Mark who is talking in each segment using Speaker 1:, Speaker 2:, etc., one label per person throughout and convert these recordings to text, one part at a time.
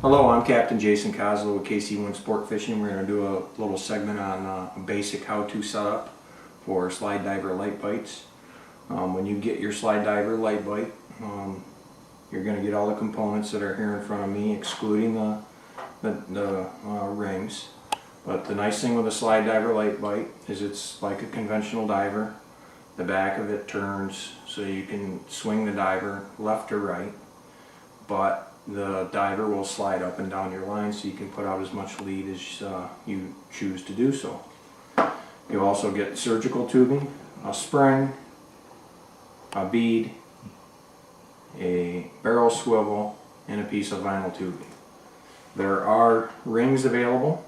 Speaker 1: Hello, I'm Captain Jason Kozlow with KC1 Sport Fishing. We're going to do a little segment on a basic how-to setup for slide diver light bites. When you get your slide diver light bite, you're going to get all the components that are here in front of me, excluding the rings. But the nice thing with a slide diver light bite is it's like a conventional diver. The back of it turns so you can swing the diver left or right, but the diver will slide up and down your line so you can put out as much lead as you choose to do so. You'll also get surgical tubing, a spring, a bead, a barrel swivel, and a piece of vinyl tubing. There are rings available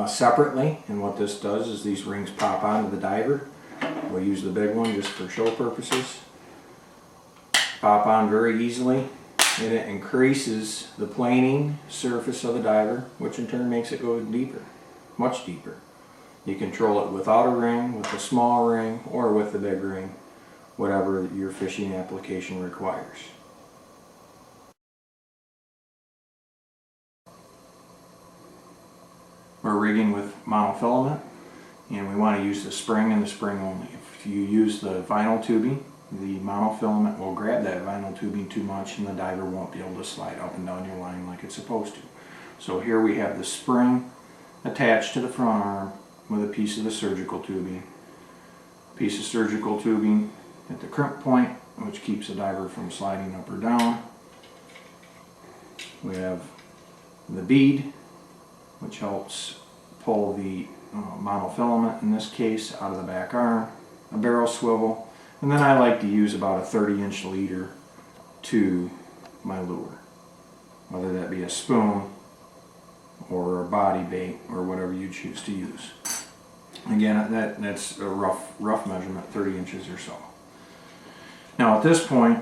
Speaker 1: separately, and what this does is these rings pop onto the diver. We'll use the big one just for show purposes. Pop on very easily, and it increases the planing surface of the diver, which in turn makes it go deeper, much deeper. You control it without a ring, with a small ring, or with the big ring, whatever your fishing application requires. We're rigging with monofilament, and we want to use the spring and the spring only. If you use the vinyl tubing, the monofilament will grab that vinyl tubing too much and the diver won't be able to slide up and down your line like it's supposed to. So here we have the spring attached to the front arm with a piece of the surgical tubing. Piece of surgical tubing at the crimp point, which keeps the diver from sliding up or down. We have the bead, which helps pull the monofilament, in this case, out of the back arm. A barrel swivel, and then I like to use about a 30-inch leader to my lure, whether that be a spoon or a body bait or whatever you choose to use. Again, that's a rough measurement, 30 inches or so. Now at this point,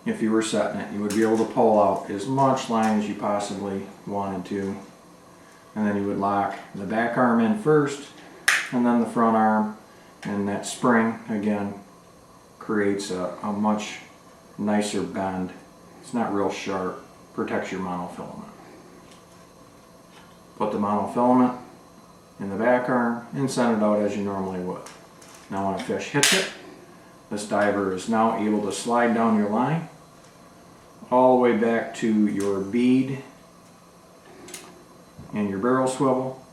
Speaker 1: if you were setting it, you would be able to pull out as much line as you possibly wanted to, and then you would lock the back arm in first and then the front arm, and that spring again creates a much nicer bend. It's not real sharp, protects your monofilament. Put the monofilament in the back arm and send it out as you normally would. Now when a fish hits it, this diver is now able to slide down your line all the way back to your bead and your barrel swivel,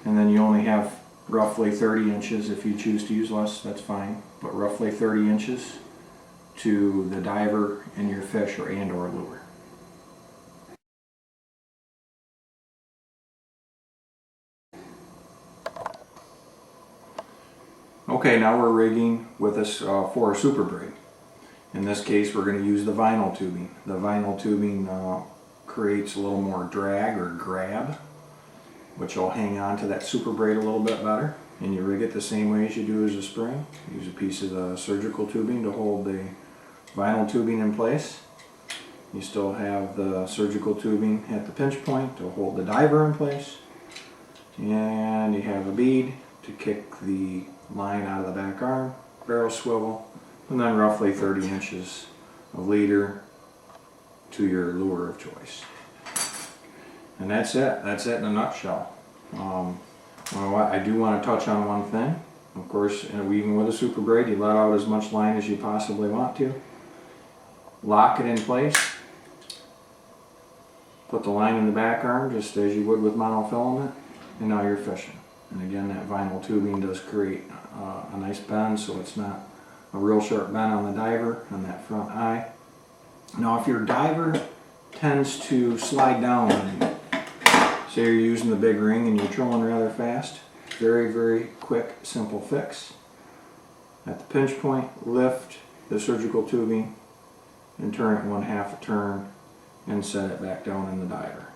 Speaker 1: and then you only have roughly 30 inches. If you choose to use less, that's fine, but roughly 30 inches to the diver and your fish or lure. Okay, now we're rigging with us for a super braid. In this case, we're going to use the vinyl tubing. The vinyl tubing creates a little more drag or grab, which will hang on to that super braid a little bit better. And you rig it the same way as you do as a spring. Use a piece of the surgical tubing to hold the vinyl tubing in place. You still have the surgical tubing at the pinch point to hold the diver in place. And you have a bead to kick the line out of the back arm, barrel swivel, and then roughly 30 inches of leader to your lure of choice. And that's it. That's it in a nutshell. I do want to touch on one thing. Of course, even with a super braid, you let out as much line as you possibly want to. Lock it in place. Put the line in the back arm just as you would with monofilament, and now you're fishing. And again, that vinyl tubing does create a nice bend, so it's not a real sharp bend on the diver on that front eye. Now if your diver tends to slide down on you, say you're using the big ring and you're trolling rather fast, very quick, simple fix. At the pinch point, lift the surgical tubing and turn it 1/2 a turn and set it back down in the diver.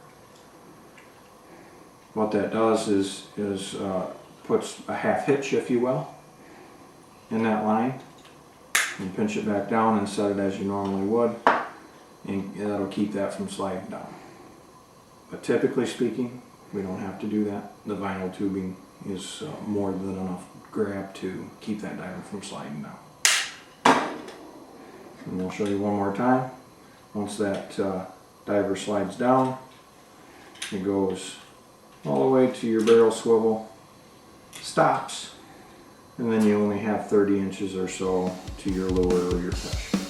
Speaker 1: What that does is puts a half hitch, if you will, in that line, and pinch it back down and set it as you normally would, and that'll keep that from sliding down. But typically speaking, we don't have to do that. The vinyl tubing is more than enough grab to keep that diver from sliding down. And we'll show you one more time. Once that diver slides down. It goes all the way to your barrel swivel, stops, and then you only have 30 inches or so to your lure or your fish.